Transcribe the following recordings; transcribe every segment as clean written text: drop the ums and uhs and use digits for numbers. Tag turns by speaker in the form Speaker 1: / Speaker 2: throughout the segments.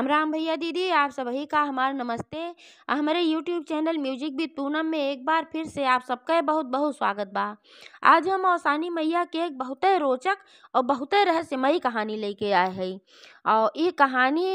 Speaker 1: राम भैया दीदी, आप सभी का हमारा नमस्ते। हमारे YouTube channel music with Poonam में एक बार फिर से आप सबका बहुत बहुत स्वागत बा। आज हम औसानी मैया के एक बहुत रोचक और बहुत रहस्यमयी कहानी लेके आए हैं। और ये कहानी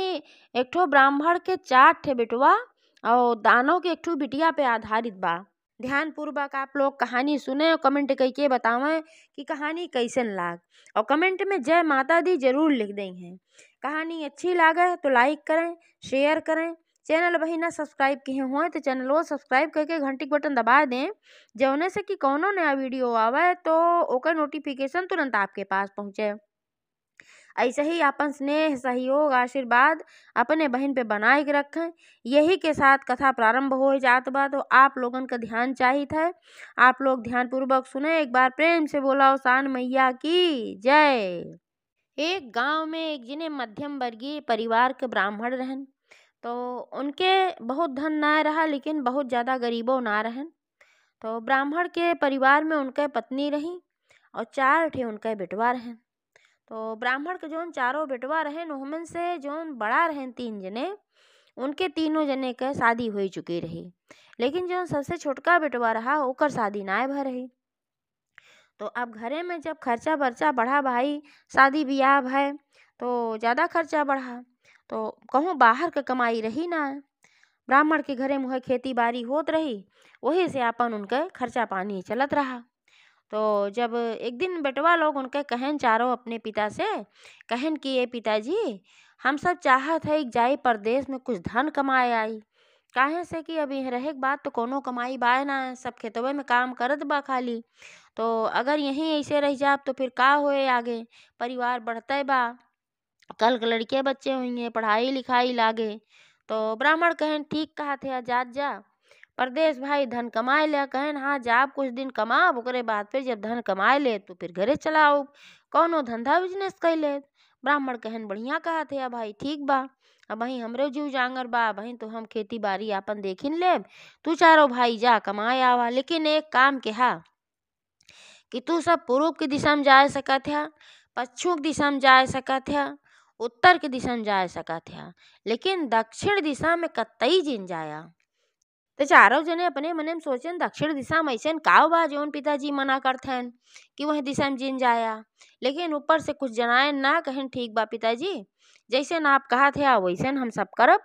Speaker 1: एक ठो ब्राह्मण के 4 ठे बेटवा और दानव के एक ठो बिटिया पे आधारित बा। ध्यान पूर्वक आप लोग कहानी सुने और कमेंट करके बतावें कि कहानी कैसन लाग, और कमेंट में जय माता दी जरूर लिख दें। कहानी अच्छी लागे तो लाइक करें, शेयर करें। चैनल वही ना सब्सक्राइब किए हुए तो चैनल को सब्सक्राइब करके घंटी के बटन दबा दें, जौने से कि कौनो नया वीडियो आवे तो ओकर नोटिफिकेशन तुरंत आपके पास पहुँचे। ऐसे ही अपन स्नेह, सहयोग, आशीर्वाद अपने बहन पे बनाए के रखें। यही के साथ कथा प्रारंभ हो जात बा, तो आप लोगन का ध्यान चाहिए था। आप लोग ध्यान पूर्वक सुने, एक बार प्रेम से बोला औसान मैया की जय। एक गांव में एक जिन्हें मध्यम वर्गीय परिवार के ब्राह्मण रहन। तो उनके बहुत धन ना रहा, लेकिन बहुत ज़्यादा गरीबों ना रहन। तो ब्राह्मण के परिवार में उनके पत्नी रही और 4 ठे उनके बेटवा रहन। तो ब्राह्मण के जौन 4 बेटवा रहन, उनमें से जौन बड़ा रहन 3 जने, उनके तीनों जने के शादी हो चुकी रही। लेकिन जौन सबसे छोटका बेटवा रहा ओकर शादी ना भय रही। तो अब घरे में जब खर्चा बर्चा बढ़ा भाई, शादी ब्याह है तो ज़्यादा खर्चा बढ़ा, तो कहूँ बाहर का कमाई रही ना। ब्राह्मण के घरे मुँह खेती बाड़ी होत रही, वही से अपन उनके खर्चा पानी चलत रहा। तो जब एक दिन बेटवा लोग उनके कहन चारों अपने पिता से कहन कि ये पिताजी, हम सब चाहत है जाई परदेश में कुछ धन कमाए आई। काहे से कि अभी रहे के बाद तो कोनो कमाई बाय ना, सब खेतवे में काम करत बा खाली। तो अगर यहीं ऐसे रह जाब तो फिर का होए आगे, परिवार बढ़ते बा, कल के लड़के बच्चे होंगे, पढ़ाई लिखाई लागे। तो ब्राह्मण कहन ठीक कहा थे, जात जा परदेश भाई, धन कमाए ले। कहन हाँ जाब, कुछ दिन कमाब, ओकरे बाद फिर जब धन कमाए ले तो फिर घरे चलाओ, कौनो धंधा बिजनेस कर ले। ब्राह्मण कहन बढ़िया कहा थे भाई, ठीक बा। अब भाई हमरे जीव जांगर बा भाई, तो हम खेती बाड़ी आपन देखिन लेब, तू चारों भाई जा कमाए आवा। लेकिन एक काम के हा कि तू सब पूर्व की दिशा में जा सकत है, पश्चिम की दिशा में जा सकत है, उत्तर की दिशा में जा सकत है, लेकिन दक्षिण दिशा में कतई जिन जाया। तो चारों जने अपने मने में सोचन दक्षिण दिशा में ऐसे का बा जौन पिताजी मना करथन कि वह दिशा में जिन जाया। लेकिन ऊपर से कुछ जनाए ना, कहन ठीक बा पिताजी, जैसे आप कहा थे वैसे हम सब करब।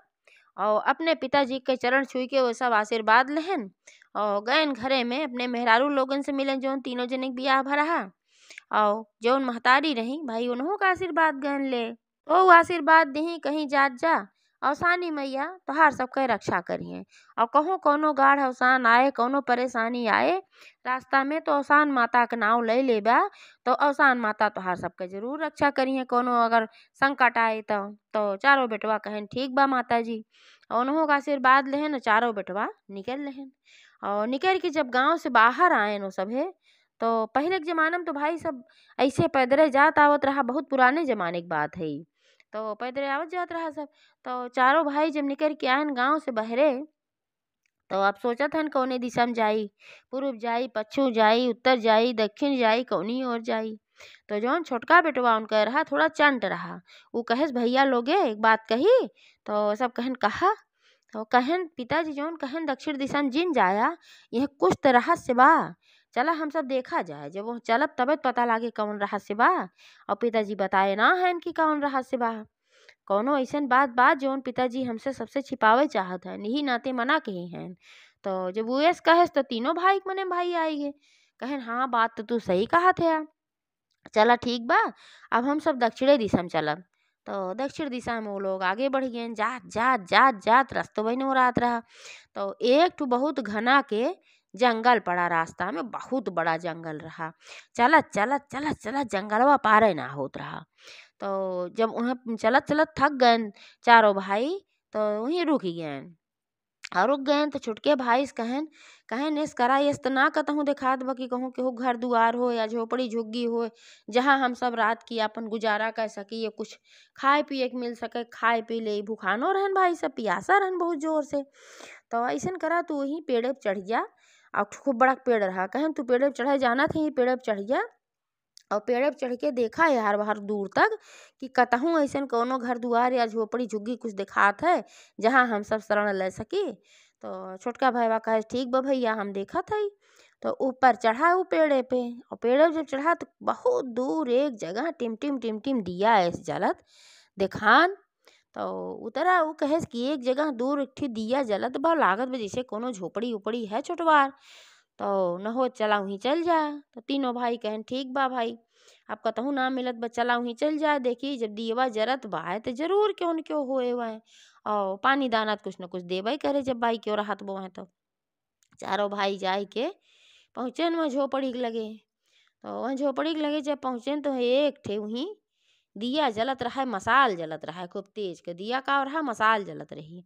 Speaker 1: और अपने पिताजी के चरण छुई के वो सब आशीर्वाद लेहन और गए घरे में अपने मेहरारू लोगन से मिलन, जौन तीनों जने के बियाह भरा। और जौन महतारी रही भाई, उन्हों का आशीर्वाद गहन ले, तो वो आशीर्वाद दही कहीं जात जा औसानी मैया तोहार सबके रक्षा करिए। और कहूँ कोनो गाढ़ अवसान आए, कोनो परेशानी आए रास्ता में, तो औसान माता का नाम ले लेबा, तो औसान माता तोहार सबके जरूर रक्षा करिए। कोनो अगर संकट आए तो चारों बेटवा कहन ठीक बा माता जी, और उन्हों का आशीर्वाद लेहन, चारों बेटवा निकल लेहन। और निकल के जब गांव से बाहर आए नो सभे, तो पहले के जमाने में तो भाई सब ऐसे पैदरे जात आवत रहा, बहुत पुराने जमाने की बात है। तो पैदरे आवत जात रहा सब। तो चारों भाई जब निकल के आयन गांव से बहरे, तो आप सोचत हन कौने दिशा में जाई, पूर्व जाई, पश्चिम जाई, उत्तर जाई, दक्षिण जाई, कौनी ओर जाई। तो जौन छोटका बेटवा उनका रहा थोड़ा चंट रहा, वो कहे भैया लोगे एक बात कही। तो सब कहन कहा। तो कहन पिताजी जौन कहन दक्षिण दिशा में जिन जाया, यह कुछ तो रहस्य बा, चला हम सब देखा जाए। जब वो चलब तब पता लागे कौन रहस्य बा। और पिताजी बताए ना है कि कौन रहस्य बा, कौनो ऐसन बात जौन पिताजी हमसे सबसे छिपावे चाहत है, यही नाते मना कही हैं। तो जब वो ऐस कहे तो तीनों भाई मने भाई आएंगे, कहन हाँ बात तो तू सही कहा थे, चला ठीक बा, अब हम सब दक्षिणी दिशा में चलब। तो दक्षिण दिशा में वो लोग आगे बढ़ गए, जात जात जात जात रास्तों बहन हो रात रहा। तो एक तो बहुत घना के जंगल पड़ा, रास्ता में बहुत बड़ा जंगल रहा। चलत चलत चलत चलत जंगलवा पारे ना होत रहा। तो जब उन्हें चलत चलत थक गए चारों भाई, तो वहीं रुक गए। और रुक गए तो छुटके भाई से कहन कहन इस करा इस तो ना कहूँ दिखात बा कि कहूँ केहू घर दुआर हो या झोपड़ी झुग्गी हो, जहाँ हम सब रात की अपन गुजारा कर सकी, या कुछ खाए पिए के मिल सके, खाए पी ले। भूखानो रहन भाई सब, पियासा रहन बहुत जोर से। तो ऐसा करा तू वहीं पेड़ पे चढ़ जा, और खूब बड़ा पेड़ रहा, कहन तू पेड़ पे चढ़े जाना थे, पेड़ पे चढ़ जा और पेड़े पे चढ़ के देखा यार बाहर दूर तक कि कतहूँ अइसन कौनो घर दुआर या झोपड़ी झुग्गी कुछ दिखात है जहाँ हम सब शरण ले सकी। तो छोटका भैया कहे ठीक बा भैया हम देखत हई। तो ऊपर चढ़ा वो पेड़े पे, और पेड़े पे जब चढ़ा तो बहुत दूर एक जगह टिम टिम दिया ऐसे जलत देखान। तो उतरा वो कहे कि एक जगह दूर एक ठे दिया जलत बा, लागत बा जैसे कोनो झोपड़ी उपड़ी है छोटवार। तो न हो चला वहीं चल जा। तो तीनों भाई कहन ठीक बा भाई, अब कतहूँ ना मिलत बा चला वहीं चल जा, देखी जब दियवा जरत बा तो जरूर क्यों न क्यों होए वह, और पानी दाना तो कुछ न कुछ देबई करे जब भाई क्यों रहत बो है। तो चारों भाई जाए के पहुँचे न वहाँ झोपड़ी के लगे। तो वहाँ झोपड़ी के लगे जब पहुँचे तो एक ठे वहीं दिया जलत रहा है, मसाल जलत रहा है खूब तेज के दिया का रहा मसाल जलत रही।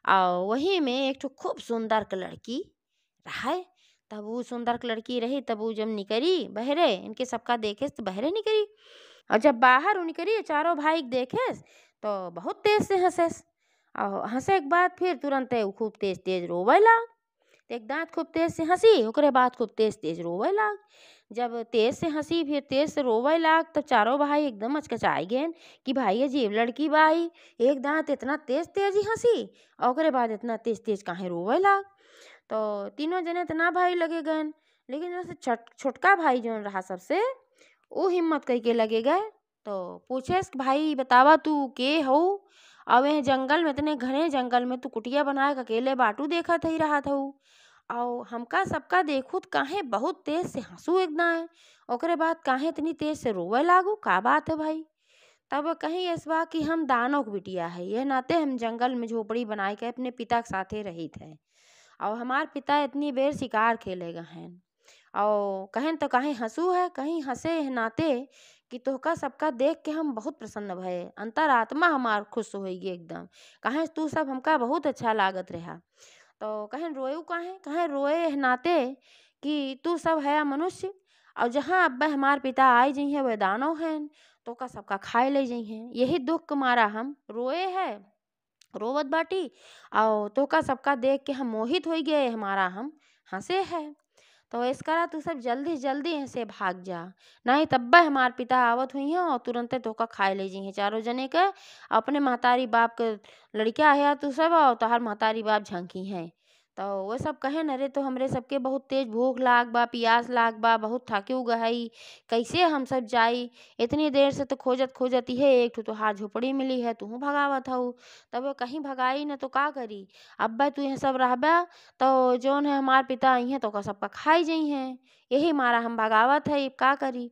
Speaker 1: और वहीं में एक ठो खूब सुंदर के लड़की रहा है। तब वो सुंदर के लड़की रही, तब वो जब निकरी बहरे इनके सबका देखे तो बहरे निकरी। और जब बाहर वो निकरी चारों भाई देखे तो बहुत तेज से हंसेस, और हंसे के बाद फिर तुरंत वो खूब तेज तेज रोवे लाग। एक दांत खूब तेज से हंसी, ओकरे बाद खूब तेज तेज रोवे लाग। जब तेज से हंसी फिर तेज से रोवे लाग तब चारों भाई एकदम अचकचाई गए कि भाई अजीब लड़की बाई, एक दांत इतना तेज तेज ही हंसी और ओकरे बाद इतना तेज तेज काहे रोवे लाग। तो तीनों जने तो ना भाई लगे गए, लेकिन जैसे छोटका भाई जो रहा सबसे वो हिम्मत कई के लगे गए। तो पूछे भाई बतावा तू के हो, अब ये जंगल में इतने घने जंगल में तू कुटिया बना के अकेले बाटू देखा ही रहा था। और हमका सबका देखू तो काहे बहुत तेज से हंसू एकदम है, ओकरे बाद काहे इतनी तेज से रोवे लागू, का बात है भाई। तब कहीं ऐसा कि हम दानव के बिटिया है, यह नाते हम जंगल में झोपड़ी बनाए के अपने पिता के साथे रही थे, और हमार पिता इतनी बेर शिकार खेलेगा हैं। और कहें तो कहीं हंसू है, कहीं हंसे है नाते कि तोहका सबका देख के हम बहुत प्रसन्न भये, अंतरात्मा हमार खुश होगी एकदम, कहें तू सब हमका बहुत अच्छा लागत रहा। तो कहें रोए कहें रोए है नाते कि तू सब है मनुष्य, और जहाँ अब्बा हमार पिता आए जी हैं वह दानव हैं, तो का सबका खाए ले जी हैं, यही दुख के मारा हम रोए है रोवत बाटी। और तो का सबका देख के हम मोहित हो गए हमारा हम हंसे है। तो इस करा तू सब जल्दी जल्दी यहाँ से भाग जा, नहीं तब्बा हमार पिता आवत हुई हैं और तुरंते तोका खाए ले जी हैं चारों जने के, अपने महतारी बाप के लड़किया है तू सब और तोहार महतारी बाप झांकी हैं। तो वो सब कहे अरे तो हमरे सबके बहुत तेज भूख लाग बा पियास लाग बा, बहुत थाके गहई, कैसे हम सब जाई, इतनी देर से तो खोजत खोजत ही है एक ठो तोहार झोपड़ी मिली है तू भगावत हऊ। तब वो कहीं भगाई न तो का करी, अब्बा तू यहाँ सब रहबा तो जौन है हमार पिता आई हैं तो का सबका खाई जई हैं, यही मारा हम भगावत है का करी।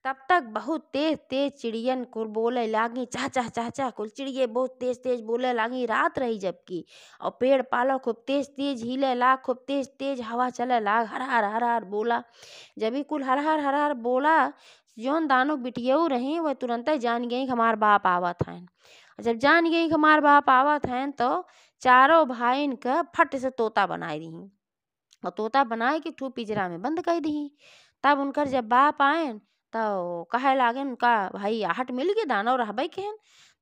Speaker 1: तब तक बहुत तेज तेज चिड़ियन कुल बोले लागी, चाह चाह चाह चाह कुल चिड़िये बहुत तेज तेज बोले लागी, रात रही जबकि, और पेड़ पालो खूब तेज तेज हिले लाग, खूब तेज तेज हवा चले लाग, हर हर बोला। जब भी कुल हर हर बोला जौन दानव बिटियऊ रही वह तुरंत जान गई हमार बाप आवत हैं। जब जान गई हमार बाप आवत हैं तो चारों भाईन का फट से तोता बनाई दी, और तोता बनाए के ठू पिंजरा में बंद कर दी। तब उनकर जब बाप आए तो कहे लागे उनका भाई आहट मिल गए दानव रहबे केहन।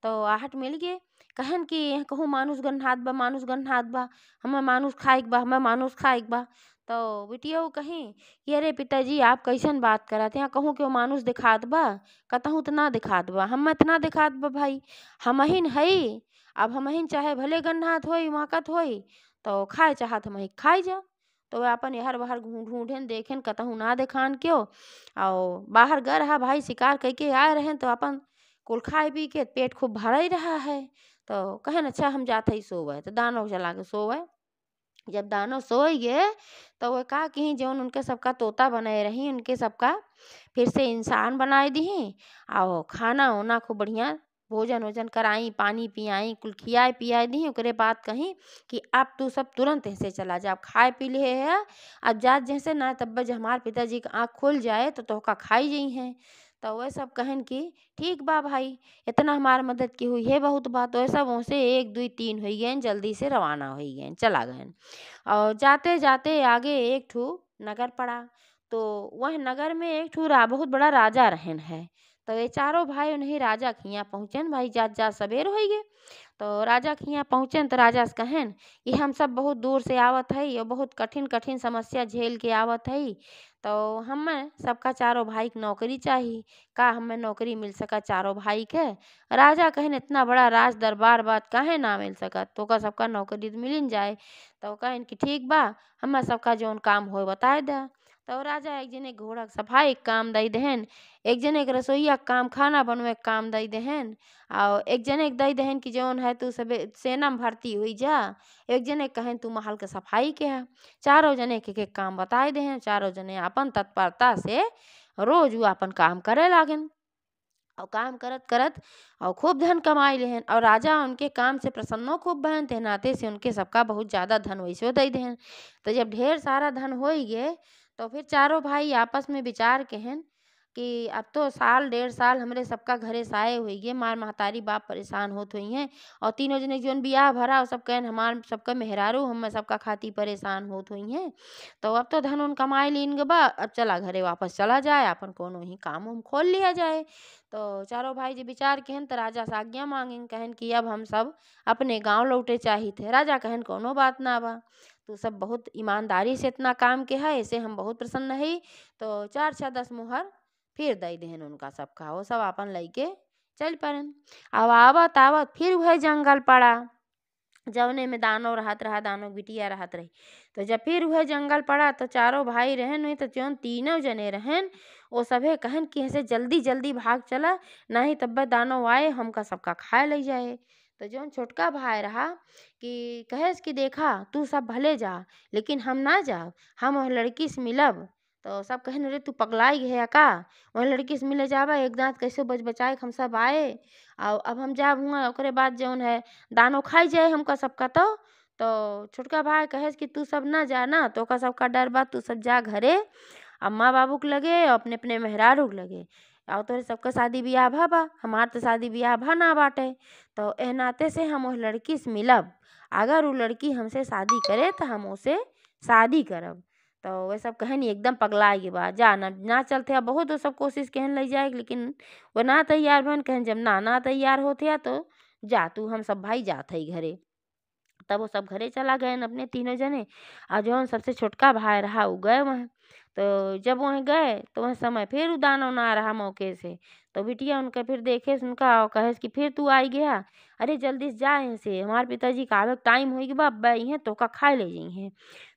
Speaker 1: तो आहट मिल गए कहन कि यहाँ कहूँ मानुष गन्हात बा मानुष गन्हात बा, हमें मानुष खाइक बा हमें मानुष खाइक बा। तो बिटिया कहीं कि अरे पिताजी आप कैसन बात करत यहाँ कहूँ क्यों मानुष दिखात बा, कतहूँ तो ना दिखात बा, हम इतना दिखात बा भाई, हमहिन हई, अब हमहिन चाहे भले गन्हात होई महकत होई तो खाए चाहत हम खाई जा। तो वह अपन यहर बाहर ढूंढेन देखेन कतहूँ ना देखान क्यों, और बाहर गए रहा भाई शिकार करके आए रहे तो अपन कुल खाए पी के पेट खूब भरा ही रहा है। तो कहन अच्छा हम जाते ही सोवे, तो दानव चला के सोवे। जब दानव सोए गए तो वह कहा कि जौन उनके सबका तोता बनाए रही उनके सबका फिर से इंसान बनाए दी, और खाना वाना खूब बढ़िया भोजन वोजन कराई पानी पियाई कुल खियाए पियाए दी। ओकरे बाद कहीं कि अब तू सब तुरंत ऐसे चला जा, अब खाए पी लिए है अब जात जैसे ना तब जब हमारे पिताजी का आँख खुल जाए तो तोहका खाई जाइ हैं। तो वह सब कहन कि ठीक बा भाई, इतना हमार मदद की हुई है बहुत बात। वह सब वहाँ से एक दुई तीन हो गए जल्दी से रवाना हो गए चला गए। और जाते जाते आगे एक ठू नगर पड़ा, तो वह नगर में एक ठू बहुत बड़ा राजा रहन है। तो ये चारों भाई उन्हीं राजा के यहाँ पहुँचन, भाई जात जात सबेर हो गए। तो राजा के यहाँ पहुँचन तो राजा से कहन कि हम सब बहुत दूर से आवत हई और बहुत कठिन कठिन समस्या झेल के आवत हई, तो हमें सबका चारों भाई के नौकरी चाहिए, का हमें नौकरी मिल सका चारों भाई के। राजा कहन इतना बड़ा राज दरबार बात काहे ना मिल सकत, तो का सबका नौकरी तो मिल जाए। तो कहन कि ठीक बा, हमें सबका जौन काम हो बताए दे। तो राजा एक जने घोड़ा के सफाई के काम दई देहन, एक जने के रसोईया के काम खाना बनवे के काम दई देहन, और एक जने के दई देहन कि जौन है तू सब सेना में भर्ती हुई जा, एक जने के कहन तू महल के सफाई के है। चारों जने के काम बताए देहन, चारों जने अपन तत्परता से रोज वो अपन काम करे लागन और काम करत करत और खूब धन कमाई लेहन। और राजा उनके काम से प्रसन्नो खूब बहन थे, नाते से उनके सबका बहुत ज़्यादा धन वैसे दई देहन। तो जब ढेर सारा धन हो ही गए तो फिर चारों भाई आपस में विचार कहन कि अब तो साल डेढ़ साल हमरे सबका घरे साए हुई है, मार महतारी बाप परेशान होत हुई हैं, और तीनों जने जोन बियाह भरा वो सब कहन हमार सबका मेहरारू हम सबका खाती परेशान होत हुई हैं। तो अब तो धन उन कमाए लीन ग बा, अब चला घरे वापस चला जाए, अपन कोनो ही काम उम खोल लिया जाए। तो चारों भाई जी विचार कहन तो राजा से आज्ञा मांगें, कहन कि अब हम सब अपने गांव लौटे चाहिए थे। राजा कहन कोनो बात ना बा, तू सब बहुत ईमानदारी से इतना काम के है, ऐसे हम बहुत प्रसन्न है। तो 4 6 10 मुहर फिर दई देहन उनका सबका, वो सब अपन लइके चल पड़न। अब आवत आवत फिर वह जंगल पड़ा जौने में दानव रहत रहा, दानव बिटिया रहत रही। तो जब फिर वह जंगल पड़ा तो चारों भाई रहन हुई, तो जौन तीनों जने रहन वो सभे कहन कि ऐसे जल्दी जल्दी भाग चला, नहीं तब दानव आए हमका सबका खाए ले जाए। तो जौन छोटका भाई रहा कि कहेस कि देखा तू सब भले जा लेकिन हम ना जाब, हम वह लड़की से मिलब। तो सब कहन रे तू पगलाई है का, वह लड़की से मिले जाबा, एक दांत कैसे बच बचाए हम सब आए, और अब हम जाब हुआ ओकरे बाद जौन है दानो खाई जाए हमका सबका। तो छोटका भाई कहे कि तू सब ना जाना, तो का सबका डर बा, तू सब जा घरे अम्मा बाबू के लगे और अपने अपने मेहरारू के लगे, और तोरे सबका शादी ब्याह भा बा, हमार तो शादी ब्याह भा ना बाटे। तो एह नाते से हम उस लड़की से मिलब, अगर वो लड़की हमसे शादी करे तो हम उसे शादी करब। तो वे सब कहन एकदम पगला के बा, जा ना ना चलते अब बहुत वो सब कोशिश कहन लग जाए, लेकिन वो ना तैयार बन, कहन जब ना ना तैयार होते तो जा तू, हम सब भाई जात है घरे। तब वो सब घरे चला गए अपने तीनों जने, और जौन सबसे छोटका भाई रहा वो गए वहाँ। तो जब वहाँ गए तो वह समय फिर दानव ना रहा मौके से। तो बिटिया उनका फिर देखे उनका और कहे कि फिर तू आई गया, अरे जल्दी से जा यहाँ से, हमारे पिताजी का आवे टाइम होगी बा, अब हैं तो का खाए ले जाई हैं।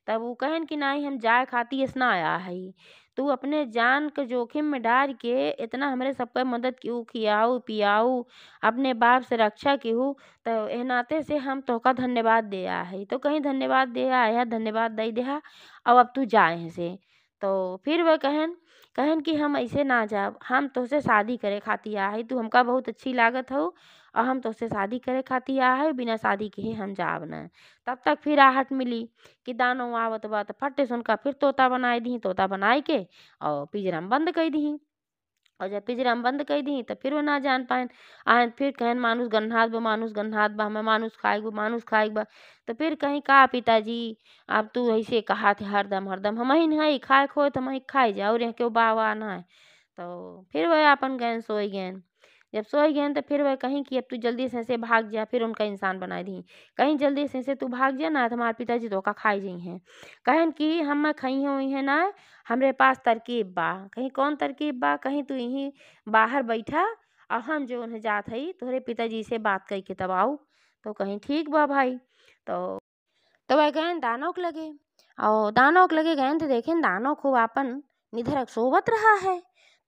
Speaker 1: तब वो कहन कि नहीं हम जाए खाती इसना आया है, तू अपने जान के जोखिम में डाल के इतना हमारे सबका मदद क्यों खियाऊ पियाऊ, अपने बाप से रक्षा की हूँ, तो ए नाते से हम तोहका धन्यवाद दे आ है। तो कहीं धन्यवाद दे आया, धन्यवाद दई देहा, अब तू जाए यहाँ से। तो फिर वह कहन कहन कि हम ऐसे ना जाब, हम तोहसे शादी करे खातिर आ है, तू हमका बहुत अच्छी लागत हो और हम तोहसे शादी करे खातिर आ है, बिना शादी के ही हम जाब ना। तब तक फिर आहट मिली कि दानव आवत बा, तो फटे से उनका फिर तोता बनाए दी, तोता बनाए के और पिंजरा में बंद कर दी। और जब पिंजरा में बंद कर दी तो फिर वो ना जान पाए, आए फिर कहन मानुष गन्हात बा, मानुष गन्हात बा, हमें मानुष खाएक बा, मानुष खाएक बा। तो फिर कहीं का पिताजी अब तू ऐसे कहा थे हरदम हरदम हम ही नहीं खाए खो तो हम ही खाए जाओ रे क्यों बा वाह ना है। तो फिर वह अपन गैन सोई गैन, जब सोई गए तो फिर वह कहीं कि अब तू जल्दी से ऐसे भाग जा, फिर उनका इंसान बना दी, कहीं जल्दी से ऐसे तू भाग जा ना तो हमारे पिताजी धोखा खाई जाइ हैं। कहन कि हम खई हुई है ना, हमरे पास तरकीब बा, कहीं कौन तरकीब बा, कहीं तू यहीं बाहर बैठा और हम जो उन्हें जात हई तोहरे पिताजी से बात कई के तब आओ। तो कहीं ठीक बा भाई। तो वह गए दानव के लगे, और दानव के लगे गए तो देखें दानव खूब आपन निधरक सोवत रहा है।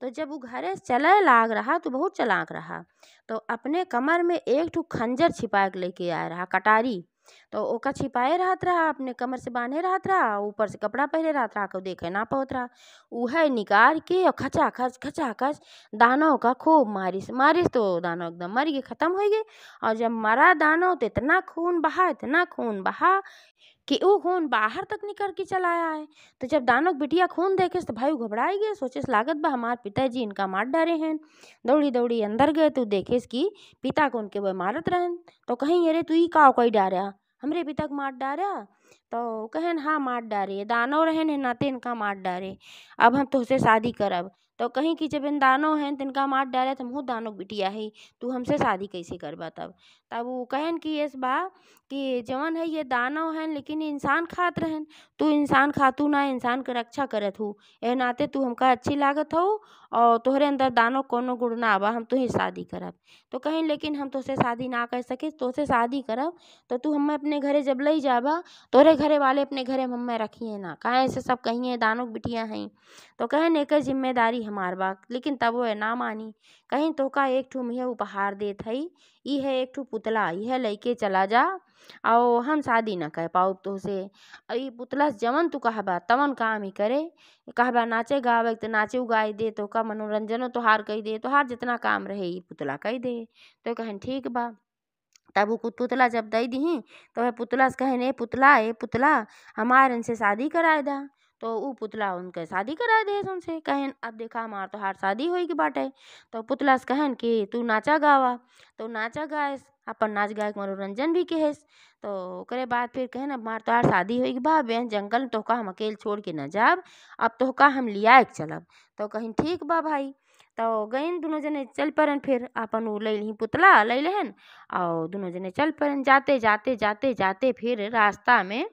Speaker 1: तो जब वो घरे से चले लाग रहा तो बहुत चलाक रहा, तो अपने कमर में एक ठो खंजर छिपा के लेके आया रहा, कटारी। तो ओका छिपाए रहत रहा, अपने कमर से बांधे रहत रहा, ऊपर से कपड़ा पहने रहत रहा, को देखे ना पावत रहा। उहे निकाल के और खचा खच दानव का खूब मारिस तो दानव एकदम मर गए, खत्म हो गए। और जब मरा दानव तो इतना खून बहा, इतना खून बहा कि वो खून बाहर तक निकल के चला आया है। तो जब दानव बिटिया खून देखे तो भाई घबराई गए, सोचे लागत बा हमारे पिताजी इनका मार डारे हैं। दौड़ी दौड़ी अंदर गए तो देखे कि पिता को उनके वह मारत रहन। तो कहीं अरे तू ही का कोई डारा, हमरे पिता को मार डारा। तो कहन हाँ मार डारे, दानव रहन नाते इनका मार डारे, अब हम तुझसे शादी करब। तो कहीं कि जब इन दानव हैं तिनका मार डाले तो हमहू दानव बिटिया है, तू हमसे शादी कैसे करबा। तब तब वो कहन कि ये बा कि जवन है ये दानव हैं लेकिन ये इंसान खात रहन, तू इंसान खातू ना इंसान के रक्षा करत हूँ, ए नाते तू हमका अच्छी लागत हो और तोहरे अंदर दानव कोनो गुण ना बा, हम तुही शादी करब। तो कहीं लेकिन हम तोसे शादी ना कर सके, तोसे शादी करब तो तू हमें अपने घरे जब लई जाबा, तोरे घरे वाले अपने घरे हमें रखिए ना, काहे ऐसे सब कहिए दानव बिटिया हैं। तो कहन एकर जिम्मेदारी हमार बा, लेकिन तब वो ना मानी। कहीं तोका एक ठू मिहे उपहार देत हई, ई है एक ठू पुतला, यह लइके चला जा और हम शादी ना कर पाऊ तोसे। ई पुतला से जवन तू कहबा तवन काम ही करे, कहबा नाचे गावे तो नाचे गाए दे, तोका मनोरंजनो तोहार कई दे, तोहार जितना काम रहे ई पुतला कई दे। तो कहन ठीक बा। तब वो पुतला जब दई दीही तो वह पुतला से कहन ए पुतला हमार इनसे शादी कराए दा। तो ऊ पुतला उनके शादी करा दे उनसे, कहन अब देखा हमार तोहार शादी होई के बाटे। तो पुतला से कहन कि तू नाचा गावा, तो नाचा गाएस अपन नाच गाए के मनोरंजन भी केहेस। तो ओकरे बाद फिर कहन अब हमार तोहार शादी होई के बा, बेन जंगल में तोहका हम अकेले छोड़ के न जाब, अब तोहका हम लियाए के चलब। तो कहिन ठीक बा भाई। तो गईन दुनो जने चल परन, फिर अपन ऊ लइलही पुतला लइलहन और दुनो जने चल परन। जाते जाते जाते जाते फिर रास्ता में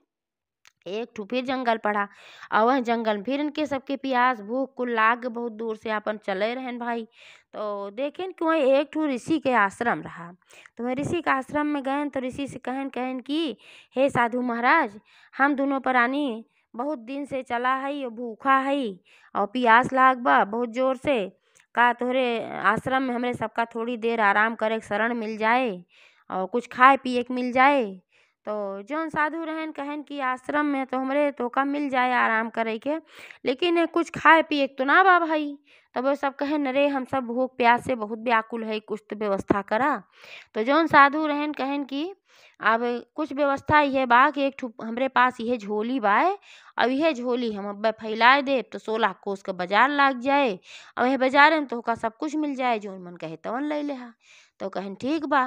Speaker 1: एक ठू फिर जंगल पड़ा और वह जंगल में फिर इनके सबके प्यास भूख कुल लाग बहुत दूर से अपन चले रहन भाई। तो देखें कि वह एक ठू ऋषि के आश्रम रहा। तो वह ऋषि के आश्रम में गए तो ऋषि से कहन कहन कि हे साधु महाराज, हम दोनों प्राणी बहुत दिन से चला है और भूखा है और प्यास लाग बा बहुत जोर से, का तोहरे आश्रम में हमरे सबका थोड़ी देर आराम करे के शरण मिल जाए और कुछ खाए पिए के मिल जाए। तो जौन साधु रहन कहन कि आश्रम में तो हमरे तोका मिल जाए आराम करे के, लेकिन कुछ खाए पिए के तो ना बा भाई। तब वो सब कहन अरे हम सब भूख प्यास से बहुत व्याकुल है, कुछ तो व्यवस्था करा। तो जौन साधु रहन कहन कि अब कुछ व्यवस्था यह बा कि एक ठू हमरे पास यह झोली बाए, अब यह झोली हम अब फैलाए दे तो 16 कोस का बाजार लाग जाए और यह बाजार में तोहका सब कुछ मिल जाए, जौन मन कहे तवन लई लेहा। तो कहन ठीक बा।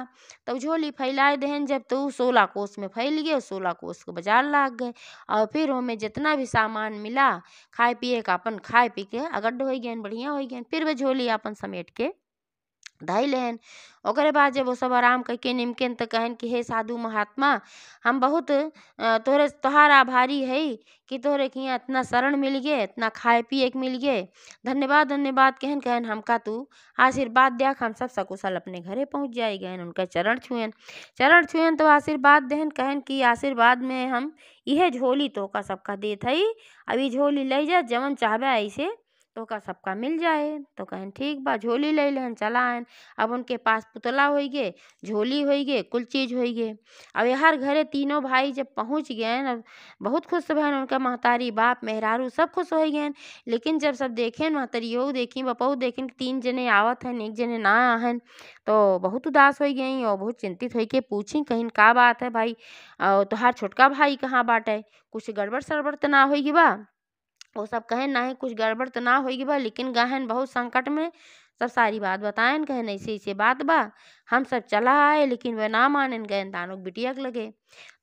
Speaker 1: तब झोली फैलाए देहन जब तो 16 कोस में फैल गए, 16 कोस के बाजार लाग गए और फिर ओमे जितना भी सामान मिला खाए पिए का अपन खाए पी के अगड्ढ हो गए, बढ़िया हो गए। फिर वह झोली अपन समेट के धई लेहन। ओकरे बाद जब वो सब आराम करके निमकेन तो कहन कि हे साधु महात्मा, हम बहुत तोहरे तोहार आभारी है कि तोहरे के यहाँ इतना शरण मिल गए, इतना खाए पिए के मिल गए, धन्यवाद धन्यवाद। कहन कहन हमका तू आशीर्वाद दिया, हम सब सकुशल अपने घरे पहुँच जाए गए। उनका चरण छुएन तो आशीर्वाद देहन, कहन कि आशीर्वाद में हम यह झोली तो का सबका देत हई, अभी झोली ले जा जवन चाहबे ऐसे तो का सबका मिल जाए। तो कहन ठीक बा, झोली ले लेहन चला आयन। अब उनके पास पुतला होई गे, झोली होई गे, कुल चीज होई गे। अब यार घरे तीनों भाई जब पहुँच गए न, बहुत खुश भैन उनका महतारी बाप मेहरारू सब खुश हो गए। लेकिन जब सब देखें महतरियो देखी बपऊ देखें कि 3 जने आवत हैं, एक जने ना आहन, तो बहुत उदास हो गई और बहुत चिंतित हो के पूछी कहीं का बात है भाई, और तोहार छोटका भाई कहाँ बाटे, कुछ गड़बड़ सड़बड़ तो ना होई बा। वो सब कहें नहीं कुछ गड़बड़ तो ना होगी बा, लेकिन गहन बहुत संकट में सब सारी बात बताएन। कहन ऐसे ऐसे बात बा, हम सब चला आए लेकिन वे ना मानन, गए दानव बिटिया के लगे।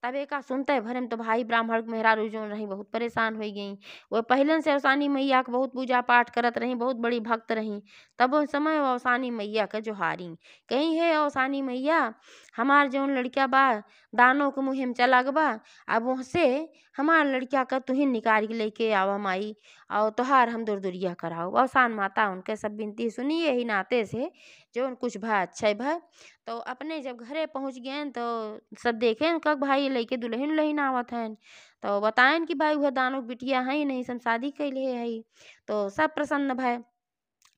Speaker 1: तब एका सुनते भरम तो भाई ब्राह्मण के मेहरारू जोन रही बहुत परेशान हो गई। वो पहलन से अवसानी मैया के बहुत पूजा पाठ करत रही, बहुत बड़ी भक्त रही। तब उस समय वो अवसानी मैया के जोहारी कहीं है अवसानी मैया, हमार जौन लड़का बा दानों के मुहिम चला बा, अब वहाँ से हमार लड़का का तुहिन निकाल के लेके आवा माई और तोहार हम दूर दूरिया कराओ। अवसान माता उनके सब विनती सुनी, यही नाते से जो कुछ भा अच्छा भा। तो अपने जब घरे पहुँच गए तो सब देखें कब भाई लइके दुल्हन उल्हन आवत हैं। तो बताएं कि भाई वह दानव बिटिया है नहीं, सब शादी कैले है। तो सब प्रसन्न भय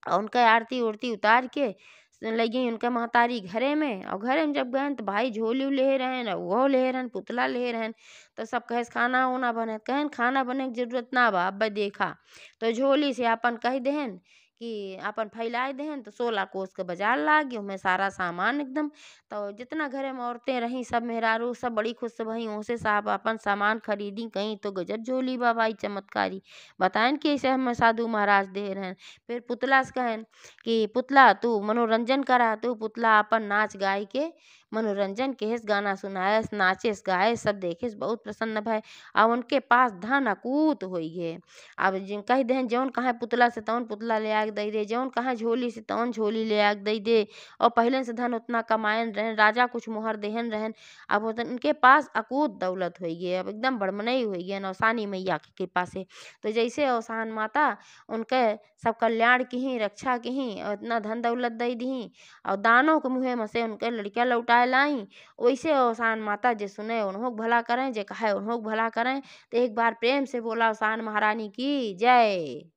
Speaker 1: और उनका आरती उरती उतार के लगी उनका महतारी घरे में। और घरे में जब गए तो भाई झोली ले रहन, वो ले रहन, पुतला ले रहन। तो सब कहे खाना उना बने, कहन खाना बने की जरूरत ना बा, अब देखा तो झोली से अपन कह देहन कि अपन फैलाए देहन तो 16 कोस के बाजार लाग गए, उनमें सारा सामान एकदम। तो जितना घरे में औरतें रहीं सब मेहरारू सब बड़ी खुश भई, उनसे साहब अपन सामान खरीदी। कहीं तो गजब झोली बा भाई चमत्कारी, बताएं कि ऐसे हमें साधु महाराज दे रहन। फिर पुतला से कहन कि पुतला तू मनोरंजन करा, तू पुतला अपन नाच गाय के मनोरंजन केहेस, गाना सुनायस, नाचेस गायस, सब देखेस बहुत प्रसन्न भय। अब उनके पास धन अकूत होइगे। अब कही देहन जौन कहाँ पुतला से तौन पुतला ले आके दई दे, जौन कहाँ झोली से तौन झोली ले आके दई दे। और पहले से धन उतना कमायन रहन, राजा कुछ मोहर देहन रहन। अब उनके पास अकूत दौलत होइगे, अब एकदम बड़मनई होइगे औसानी मैया की कृपा से। तो जैसे औसान माता उनके सब कल्याण की रक्षा की और इतना धन दौलत दई दी और दानों के मुँहे में से उनके लड़किया लौटाए लाई, वैसे औसान माता जे सुने उन्हों भला करें, जे कहे उन्हों भला करें। तो एक बार प्रेम से बोला औसान महारानी की जय।